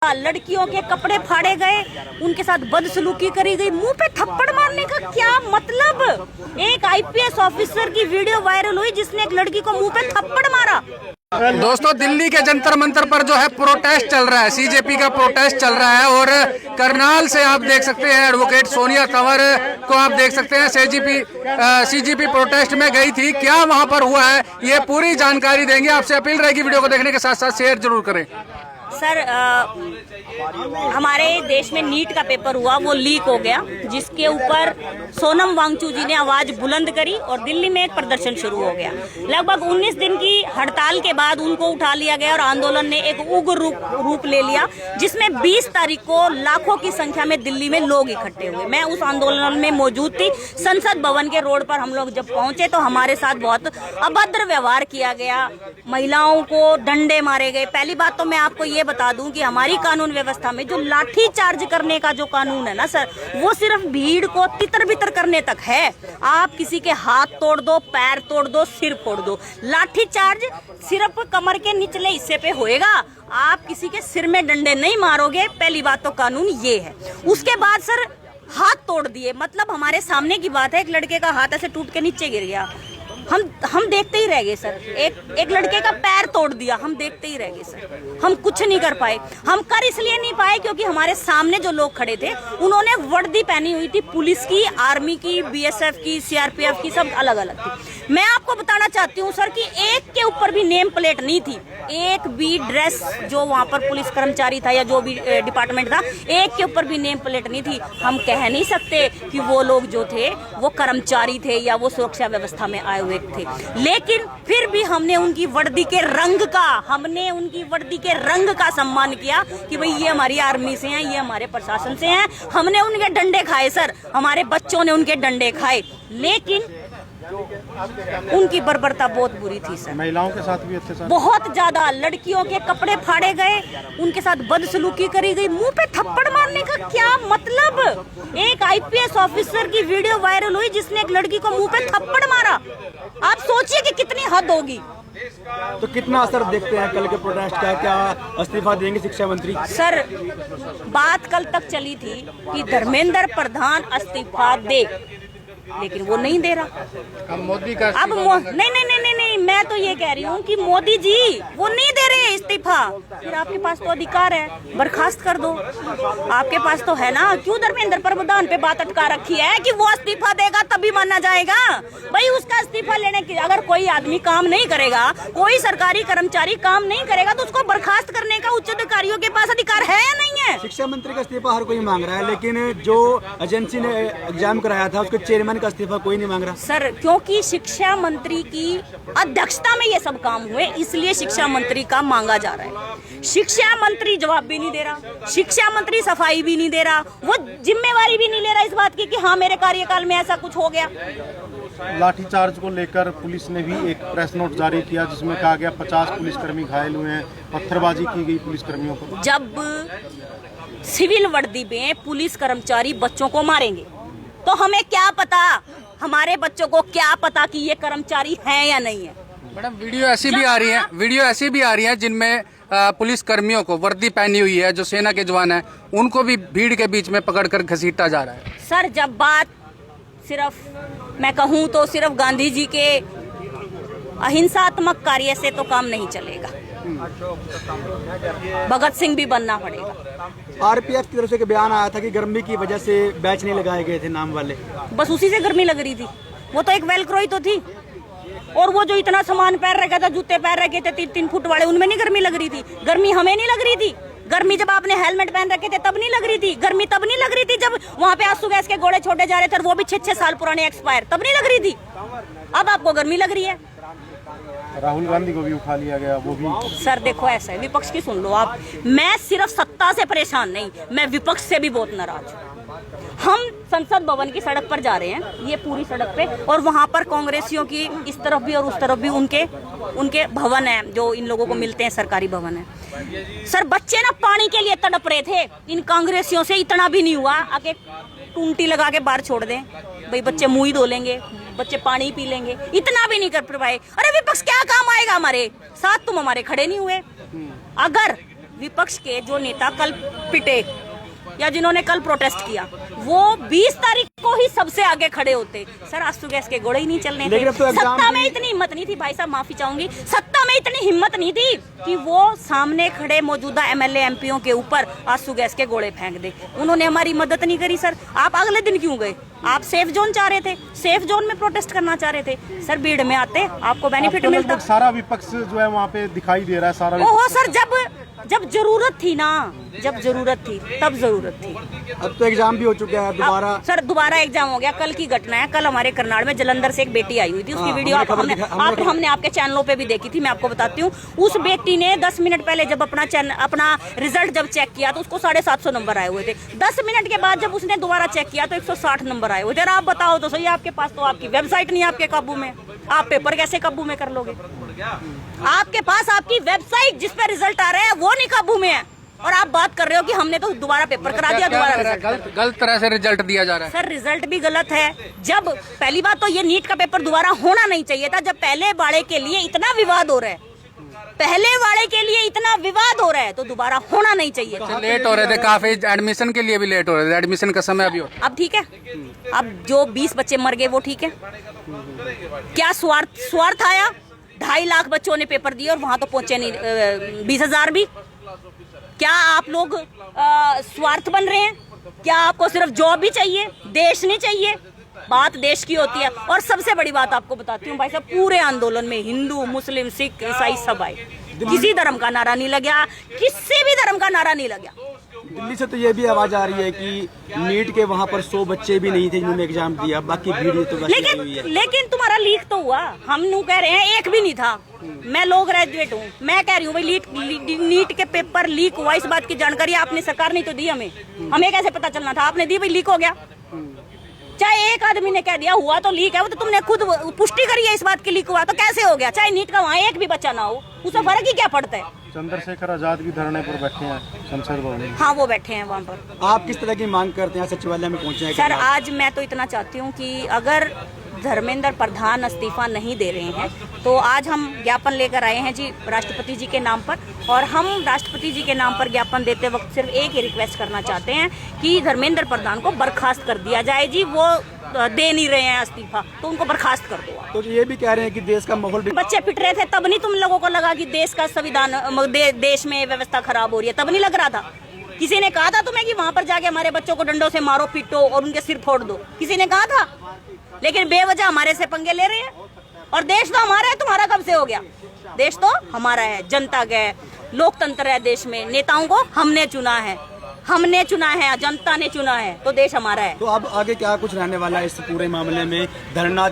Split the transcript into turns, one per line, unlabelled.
लड़कियों के कपड़े फाड़े गए, उनके साथ बदसलूकी करी गई, मुंह पे थप्पड़ मारने का क्या मतलब। एक आईपीएस ऑफिसर की वीडियो वायरल हुई जिसने एक लड़की को मुंह पे थप्पड़ मारा।
दोस्तों, दिल्ली के जंतर मंतर पर जो है प्रोटेस्ट चल रहा है, सीजेपी का प्रोटेस्ट चल रहा है और करनाल से आप देख सकते हैं एडवोकेट सोनिया तंवर को आप देख सकते हैं सीजीपी प्रोटेस्ट में गई थी। क्या वहां पर हुआ है ये पूरी जानकारी देंगे। आपसे अपील रहेगी वीडियो को देखने के साथ साथ शेयर जरूर करें।
सर हमारे देश में नीट का पेपर हुआ, वो लीक हो गया, जिसके ऊपर सोनम वांगचुक जी ने आवाज बुलंद करी और दिल्ली में एक प्रदर्शन शुरू हो गया। लगभग 19 दिन की हड़ताल के बाद उनको उठा लिया गया और आंदोलन ने एक उग्र रूप ले लिया, जिसमें 20 तारीख को लाखों की संख्या में दिल्ली में लोग इकट्ठे हुए। मैं उस आंदोलन में मौजूद थी। संसद भवन के रोड पर हम लोग जब पहुंचे तो हमारे साथ बहुत अभद्र व्यवहार किया गया, महिलाओं को डंडे मारे गए। पहली बात तो मैं आपको ये बता दूं कि हमारी कानून व्यवस्था में जो लाठी चार्ज करने का जो कानून है ना सर, वो सिर्फ भीड़ को तितर बितर करने तक है। आप किसी के हाथ तोड़ दो, पैर तोड़ दो, सिर फोड़ दो, लाठी चार्ज सिर्फ कमर के निचले हिस्से पे होएगा। आप किसी के सिर में डंडे नहीं मारोगे। पहली बात तो कानून ये है। उसके बाद सर हाथ तोड़ दिए, मतलब हमारे सामने की बात है, एक लड़के का हाथ ऐसे टूट के नीचे गिर गया, हम देखते ही रह गए सर। एक लड़के का पैर तोड़ दिया, हम देखते ही रह गए सर। हम कुछ नहीं कर पाए। हम कर इसलिए नहीं पाए क्योंकि हमारे सामने जो लोग खड़े थे उन्होंने वर्दी पहनी हुई थी, पुलिस की, आर्मी की, बीएसएफ की, सीआरपीएफ की, सब अलग अलग थी। मैं आपको बताना चाहती हूँ सर कि एक के ऊपर भी नेम प्लेट नहीं थी, एक भी ड्रेस जो वहाँ पर पुलिस कर्मचारी था या जो भी डिपार्टमेंट था, एक के ऊपर भी नेम प्लेट नहीं थी। हम कह नहीं सकते कि वो लोग जो थे वो कर्मचारी थे या वो सुरक्षा व्यवस्था में आए हुए थे, लेकिन फिर भी हमने उनकी वर्दी के रंग का सम्मान किया कि भाई ये हमारी आर्मी से हैं, ये हमारे प्रशासन से हैं। हमने उनके डंडे खाए सर, हमारे बच्चों ने उनके डंडे खाए, लेकिन उनकी बर्बरता बहुत बुरी थी सर।
महिलाओं के साथ भी अत्याचार
बहुत ज्यादा, लड़कियों के कपड़े फाड़े गए, उनके साथ बदसलूकी करी गई, मुंह पे थप्पड़ मारने का क्या मतलब। एक आईपीएस ऑफिसर की वीडियो वायरल हुई जिसने एक लड़की को मुंह पे थप्पड़ मारा। आप सोचिए कि कितनी हद होगी।
तो कितना असर देखते हैं कल के प्रोटेस्ट का? क्या इस्तीफा देंगे शिक्षा मंत्री?
सर बात कल तक चली थी कि धर्मेंद्र प्रधान इस्तीफा दे, लेकिन वो नहीं दे रहा।
अब मोदी का
अब नहीं, मैं तो ये कह रही हूँ कि मोदी जी वो नहीं दे रहे इस्तीफा। फिर आपके पास तो अधिकार है, बर्खास्त कर दो, आपके पास तो है ना। क्यों धर्मेंद्र प्रधान पे बात अटका रखी है कि वो इस्तीफा देगा तभी माना जाएगा? भाई उसका इस्तीफा लेने की, अगर कोई आदमी काम नहीं करेगा, कोई सरकारी कर्मचारी काम नहीं करेगा तो उसको बर्खास्त करने का उच्च अधिकारियों के पास अधिकार है या नहीं है?
शिक्षा मंत्री का इस्तीफा हर कोई मांग रहा है, लेकिन जो एजेंसी ने एग्जाम कराया था उसके चेयरमैन का इस्तीफा कोई नहीं मांग रहा
सर, क्योंकि शिक्षा मंत्री की अध्यक्षता में ये सब काम हुए, इसलिए शिक्षा मंत्री का मांगा जा रहा है। शिक्षा मंत्री जवाब भी नहीं दे रहा, शिक्षा मंत्री सफाई भी नहीं दे रहा, वो जिम्मेवारी भी नहीं ले रहा इस बात की कि हाँ मेरे कार्यकाल में ऐसा कुछ हो गया।
लाठीचार्ज को लेकर पुलिस ने भी एक प्रेस नोट जारी किया जिसमें कहा गया 50 पुलिसकर्मी घायल हुए हैं, पत्थरबाजी की गई पुलिसकर्मियों पर।
जब सिविल वर्दी में पुलिस कर्मचारी बच्चों को मारेंगे तो हमें क्या पता, हमारे बच्चों को क्या पता कि ये कर्मचारी हैं या नहीं है।
मैडम वीडियो ऐसी भी आ रही है जिनमें पुलिस कर्मियों को वर्दी पहनी हुई है, जो सेना के जवान हैं, उनको भी भीड़ के बीच में पकड़कर घसीटा जा रहा है।
सर जब बात सिर्फ मैं कहूँ तो सिर्फ गांधी जी के अहिंसात्मक कार्य से तो काम नहीं चलेगा, भगत सिंह भी बनना पड़ेगा।
आरपीएफ की तरफ से बयान आया था कि गर्मी की वजह से बैच नहीं लगाए गए थे नाम वाले,
बस उसी से गर्मी लग रही थी। वो तो एक वेलक्रो ही तो थी, और वो जो इतना सामान पैर रखा था, जूते पैर रखे थे 3-3 फुट वाले, उनमें नहीं गर्मी लग रही थी। गर्मी हमें नहीं लग रही थी। गर्मी जब आपने हेलमेट पहन रखे थे तब नहीं लग रही थी। गर्मी तब नहीं लग रही थी जब वहाँ पे आंसू गैस के गोले छोड़े जा रहे थे, वो भी 6-6 साल पुराने एक्सपायर, तब नहीं लग रही थी। अब आपको गर्मी लग रही है।
राहुल गांधी को भी उठा लिया गया, वो भी।
सर देखो ऐसा है, विपक्ष की सुन लो आप, मैं सिर्फ सत्ता से परेशान नहीं, मैं विपक्ष से भी बहुत नाराज हूँ। हम संसद भवन की सड़क पर जा रहे हैं, ये पूरी सड़क पे, और वहाँ पर कांग्रेसियों की इस तरफ भी और उस तरफ भी उनके भवन है जो इन लोगों को मिलते हैं, सरकारी भवन है। सर बच्चे ना पानी के लिए तड़प रहे थे, इन कांग्रेसियों से इतना भी नहीं हुआ आके टूंटी लगा के बाहर छोड़ दें, भाई बच्चे मुंह ही धो लेंगे, बच्चे पानी पी लेंगे, इतना भी नहीं कर पाए। अरे विपक्ष क्या काम आएगा हमारे साथ, तुम हमारे खड़े नहीं हुए। अगर विपक्ष के जो नेता कल पिटे या जिन्होंने कल प्रोटेस्ट किया, वो 20 तारीख को ही सबसे आगे खड़े होते। सर आंसू गैस के घोड़े ही नहीं चलने थे। सत्ता में इतनी हिम्मत नहीं थी, भाई साहब माफी चाहूंगी, सत्ता में इतनी हिम्मत नहीं थी कि वो सामने खड़े मौजूदा एमएलए एमपीओ के ऊपर आंसू गैस के घोड़े फेंक दे। उन्होंने हमारी मदद नहीं करी। सर आप अगले दिन क्यों गए? आप सेफ जोन चाह रहे थे, सेफ जोन में प्रोटेस्ट करना चाह रहे थे। सर भीड़ में आते आपको बेनिफिट मिलता।
सारा विपक्ष जो है वहाँ पे दिखाई दे रहा है, सारा
ओहो सर, जब जरूरत थी ना, जब जरूरत थी तब जरूरत थी।
अब तो एग्जाम भी हो चुका है दोबारा।
सर दोबारा एग्जाम हो गया। कल की घटना है, कल हमारे करनाल में जलंधर से एक बेटी आई हुई थी, उसकी वीडियो हमने आपके चैनलों पे भी देखी थी। मैं आपको बताती हूँ, उस बेटी ने 10 मिनट पहले जब अपना रिजल्ट जब चेक किया तो उसको 750 नंबर आए हुए थे। 10 मिनट के बाद जब उसने दोबारा चेक किया तो 160 नंबर आए हुए थे। आप बताओ तो सही, आपके पास तो आपकी वेबसाइट नहीं, आपके काबू में आप पेपर कैसे काबू में कर लोगे? आपके पास आपकी वेबसाइट जिस पे रिजल्ट आ रहे हैं वो नहीं काबू में है, और आप बात कर रहे हो कि हमने तो दोबारा पेपर करा दिया, दोबारा
गलत तरह से रिजल्ट दिया जा रहा है।
सर रिजल्ट भी गलत है। जब पहली बात तो ये नीट का पेपर दोबारा होना नहीं चाहिए था। जब पहले वाले के लिए इतना विवाद हो रहा है, पहले वाले के लिए इतना विवाद हो रहा है, तो दोबारा होना नहीं चाहिए था।
लेट हो रहे थे काफी, एडमिशन के लिए भी लेट हो रहे थे, एडमिशन का समय अभी हो।
अब ठीक है, अब जो 20 बच्चे मर गए वो ठीक है। क्या स्वार्थ आया? 2.5 लाख बच्चों ने पेपर दिए और वहां तो पहुंचे नहीं 20,000 भी। क्या आप लोग स्वार्थ बन रहे हैं? क्या आपको सिर्फ जॉब ही चाहिए, देश नहीं चाहिए? बात देश की होती है। और सबसे बड़ी बात आपको बताती हूँ भाई साहब, पूरे आंदोलन में हिंदू, मुस्लिम, सिख, ईसाई सब आए। किसी धर्म का नारा नहीं लगा, किसी भी धर्म का नारा नहीं लगा।
दिल्ली से तो ये भी आवाज आ रही है कि नीट के वहाँ पर 100 बच्चे भी नहीं थे जिन्होंने एग्जाम दिया, बाकी भीड़ तो
लेकिन तुम्हारा लीक तो हुआ। हम नू कह रहे हैं एक भी नहीं था। मैं लो ग्रेजुएट हूँ, मैं कह रही हूँ भाई नीट के पेपर लीक हुआ, इस बात की जानकारी आपने सरकार ने तो दी हमें कैसे पता चलना था? आपने दी भाई लीक हो गया। चाहे एक आदमी ने कह दिया हुआ तो लीक है, वो तो तुमने खुद पुष्टि करी है इस बात की लीक हुआ, तो कैसे हो गया? चाहे नीट का वहाँ एक भी बच्चा ना हो, उससे फर्क ही क्या पड़ता है?
चंद्रशेखर आजाद भी धरने पर बैठे हैं संसद भवन में।
हाँ वो बैठे हैं वहाँ पर।
आप किस तरह की मांग करते हैं? सचिवालय में पहुंचे हैं
सर आज मैं तो इतना चाहती हूँ कि अगर धर्मेंद्र प्रधान इस्तीफा नहीं दे रहे हैं तो आज हम ज्ञापन लेकर आए हैं जी राष्ट्रपति जी के नाम पर, और हम राष्ट्रपति जी के नाम पर ज्ञापन देते वक्त सिर्फ एक ही रिक्वेस्ट करना चाहते हैं कि धर्मेंद्र प्रधान को बर्खास्त कर दिया जाए। जी वो दे नहीं रहे हैं इस्तीफा, तो उनको बर्खास्त कर दो।
तो ये भी कह रहे हैं कि देश का माहौल भी...
बच्चे पिट रहे थे तब नहीं तुम लोगों को लगा कि देश का संविधान देश में व्यवस्था खराब हो रही है? तब नहीं लग रहा था? किसी ने कहा था तुम्हें कि वहां पर जाके हमारे बच्चों को डंडों से मारो, पीटो और उनके सिर फोड़ दो? किसी ने कहा था? लेकिन बेवजह हमारे से पंगे ले रहे हैं। और देश तो हमारा है, तुम्हारा कब से हो गया? देश तो हमारा है, जनता का है, लोकतंत्र है देश में। नेताओं को हमने चुना है, जनता ने चुना है, तो देश हमारा है।
तो अब आगे क्या कुछ रहने वाला है इस पूरे मामले में? धरना